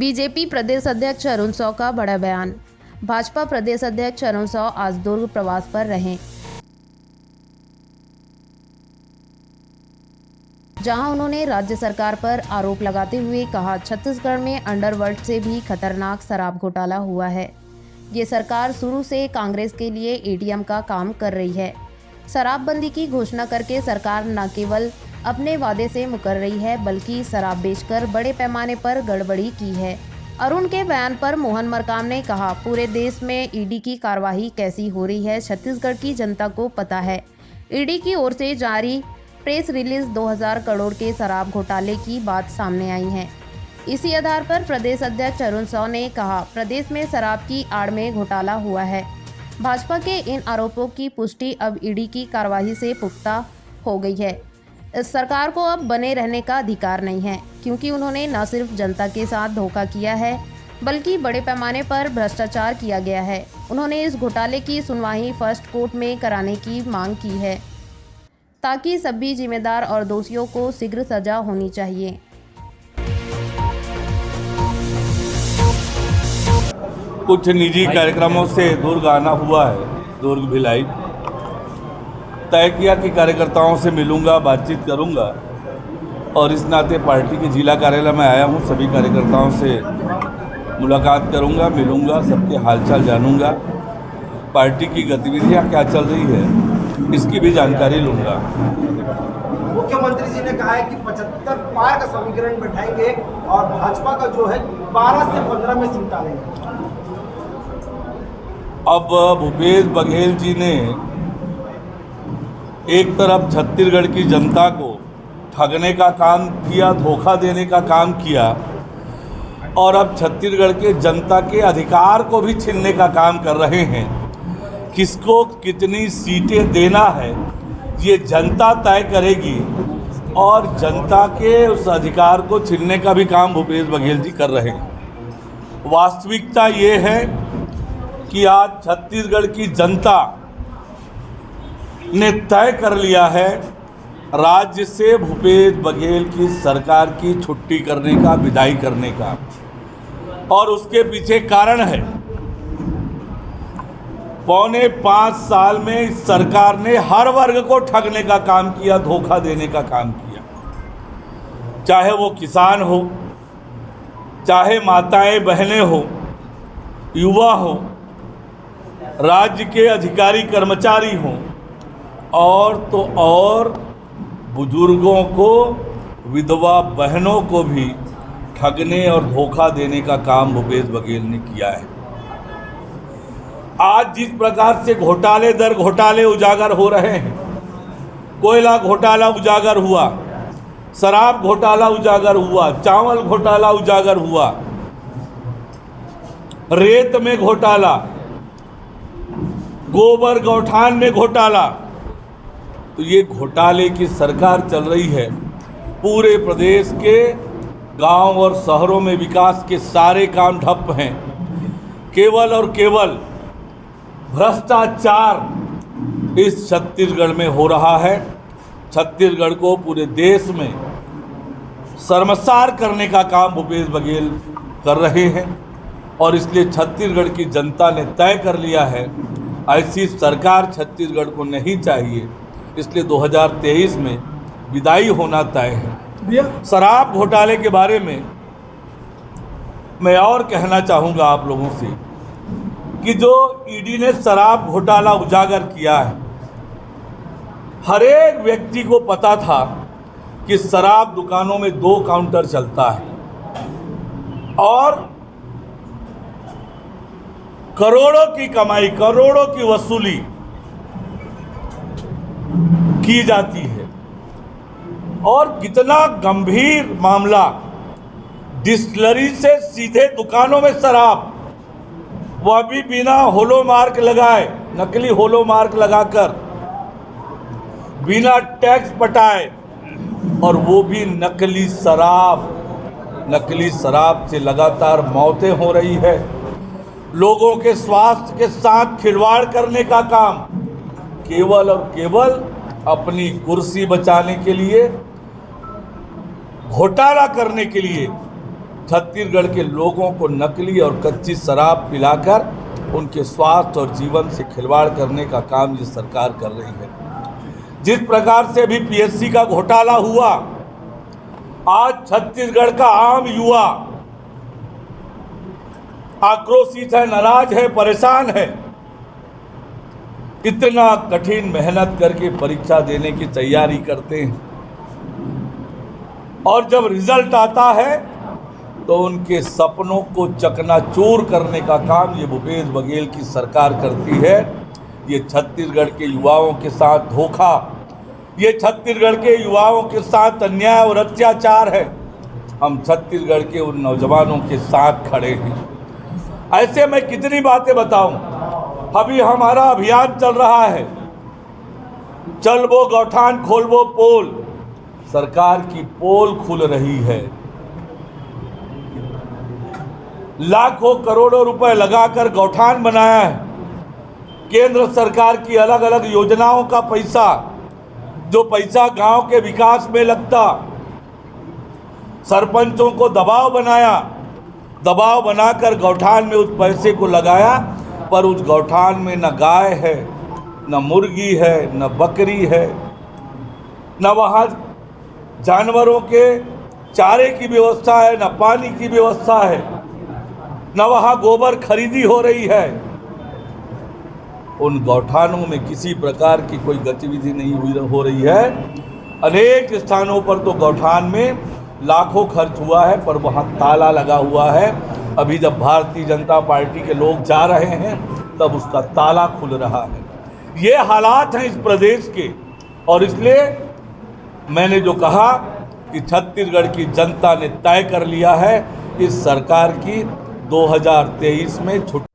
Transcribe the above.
BJP प्रदेश अध्यक्ष अरुण सौ का बड़ा बयान। भाजपा प्रदेश अध्यक्ष अरुण सौ आज दुर्ग प्रवास पर रहे, जहां उन्होंने राज्य सरकार पर आरोप लगाते हुए कहा, छत्तीसगढ़ में अंडरवर्ल्ड से भी खतरनाक शराब घोटाला हुआ है। ये सरकार शुरू से कांग्रेस के लिए एटीएम का काम कर रही है। शराबबंदी की घोषणा करके सरकार न केवल अपने वादे से मुकर रही है, बल्कि शराब बेचकर बड़े पैमाने पर गड़बड़ी की है। अरुण के बयान पर मोहन मरकाम ने कहा, पूरे देश में ईडी की कार्रवाई कैसी हो रही है, छत्तीसगढ़ की जनता को पता है। ईडी की ओर से जारी प्रेस रिलीज 2000 करोड़ के शराब घोटाले की बात सामने आई है। इसी आधार पर प्रदेश अध्यक्ष अरुण सौ ने कहा, प्रदेश में शराब की आड़ में घोटाला हुआ है। भाजपा के इन आरोपों की पुष्टि अब ईडी की कार्रवाई से पुख्ता हो गई है। इस सरकार को अब बने रहने का अधिकार नहीं है, क्योंकि उन्होंने न सिर्फ जनता के साथ धोखा किया है, बल्कि बड़े पैमाने पर भ्रष्टाचार किया गया है। उन्होंने इस घोटाले की सुनवाई फर्स्ट कोर्ट में कराने की मांग की है, ताकि सभी जिम्मेदार और दोषियों को शीघ्र सजा होनी चाहिए। कुछ निजी कार्यक्रमों से दुर्ग आना हुआ है। दुर्ग भिलाई तय किया कि कार्यकर्ताओं से मिलूंगा, बातचीत करूंगा, और इस नाते पार्टी के जिला कार्यालय में आया हूं। सभी कार्यकर्ताओं से मुलाकात करूंगा, मिलूंगा, सबके हालचाल जानूंगा, पार्टी की गतिविधियां क्या चल रही है इसकी भी जानकारी लूंगा। मुख्यमंत्री जी ने कहा है कि 75 पार का समीकरण बैठाएंगे और भाजपा का जो है 12 से 15 में सीट डालेंगे। अब भूपेश बघेल जी ने एक तरफ छत्तीसगढ़ की जनता को ठगने का काम किया, धोखा देने का काम किया, और अब छत्तीसगढ़ के जनता के अधिकार को भी छीनने का काम कर रहे हैं। किसको कितनी सीटें देना है ये जनता तय करेगी, और जनता के उस अधिकार को छीनने का भी काम भूपेश बघेल जी कर रहे हैं। वास्तविकता ये है कि आज छत्तीसगढ़ की जनता ने तय कर लिया है राज्य से भूपेश बघेल की सरकार की छुट्टी करने का, विदाई करने का, और उसके पीछे कारण है। पौने 5 साल में इस सरकार ने हर वर्ग को ठगने का काम किया, धोखा देने का काम किया, चाहे वो किसान हो, चाहे माताएं बहनें हो, युवा हो, राज्य के अधिकारी कर्मचारी हों, और तो और बुजुर्गों को, विधवा बहनों को भी ठगने और धोखा देने का काम भूपेश बघेल ने किया है। आज जिस प्रकार से घोटाले दर घोटाले उजागर हो रहे हैं, कोयला घोटाला उजागर हुआ, शराब घोटाला उजागर हुआ, चावल घोटाला उजागर हुआ, रेत में घोटाला, गोबर गौठान में घोटाला, तो ये घोटाले की सरकार चल रही है। पूरे प्रदेश के गांव और शहरों में विकास के सारे काम ठप हैं। केवल और केवल भ्रष्टाचार इस छत्तीसगढ़ में हो रहा है। छत्तीसगढ़ को पूरे देश में शर्मसार करने का काम भूपेश बघेल कर रहे हैं, और इसलिए छत्तीसगढ़ की जनता ने तय कर लिया है, ऐसी सरकार छत्तीसगढ़ को नहीं चाहिए। इसलिए 2023 में विदाई होना तय है। शराब घोटाले के बारे में मैं और कहना चाहूँगा आप लोगों से कि जो ईडी ने शराब घोटाला उजागर किया है, हर एक व्यक्ति को पता था कि शराब दुकानों में 2 काउंटर चलता है और करोड़ों की कमाई, करोड़ों की वसूली की जाती है। और कितना गंभीर मामला, डिस्टिलरी से सीधे दुकानों में शराब, वह भी बिना होलो मार्क लगाए, नकली होलो मार्क लगाकर, बिना टैक्स पटाए, और वो भी नकली शराब। नकली शराब से लगातार मौतें हो रही है। लोगों के स्वास्थ्य के साथ खिलवाड़ करने का काम केवल और केवल अपनी कुर्सी बचाने के लिए, घोटाला करने के लिए छत्तीसगढ़ के लोगों को नकली और कच्ची शराब पिलाकर उनके स्वास्थ्य और जीवन से खिलवाड़ करने का काम ये सरकार कर रही है। जिस प्रकार से भी पीएससी का घोटाला हुआ, आज छत्तीसगढ़ का आम युवा आक्रोशित है, नाराज है, परेशान है। इतना कठिन मेहनत करके परीक्षा देने की तैयारी करते हैं और जब रिजल्ट आता है तो उनके सपनों को चकनाचूर करने का काम ये भूपेश बघेल की सरकार करती है। ये छत्तीसगढ़ के युवाओं के साथ धोखा, ये छत्तीसगढ़ के युवाओं के साथ अन्याय और अत्याचार है। हम छत्तीसगढ़ के उन नौजवानों के साथ खड़े हैं। ऐसे मैं कितनी बातें बताऊं। अभी हमारा अभियान चल रहा है, चल वो गौठान खोल वो पोल। सरकार की पोल खुल रही है। लाखों करोड़ों रुपए लगाकर गौठान बनाया है। केंद्र सरकार की अलग अलग योजनाओं का पैसा, जो पैसा गांव के विकास में लगता, सरपंचों को दबाव बनाया, दबाव बनाकर गौठान में उस पैसे को लगाया, पर उस गौठान में न गाय है, न मुर्गी है, न बकरी है, न वहाँ जानवरों के चारे की व्यवस्था है, न पानी की व्यवस्था है, न वहाँ गोबर खरीदी हो रही है। उन गौठानों में किसी प्रकार की कोई गतिविधि नहीं हो रही है। अनेक स्थानों पर तो गौठान में लाखों खर्च हुआ है, पर वहाँ ताला लगा हुआ है। अभी जब भारतीय जनता पार्टी के लोग जा रहे हैं तब उसका ताला खुल रहा है। ये हालात हैं इस प्रदेश के, और इसलिए मैंने जो कहा कि छत्तीसगढ़ की जनता ने तय कर लिया है इस सरकार की 2023 में छुट्टी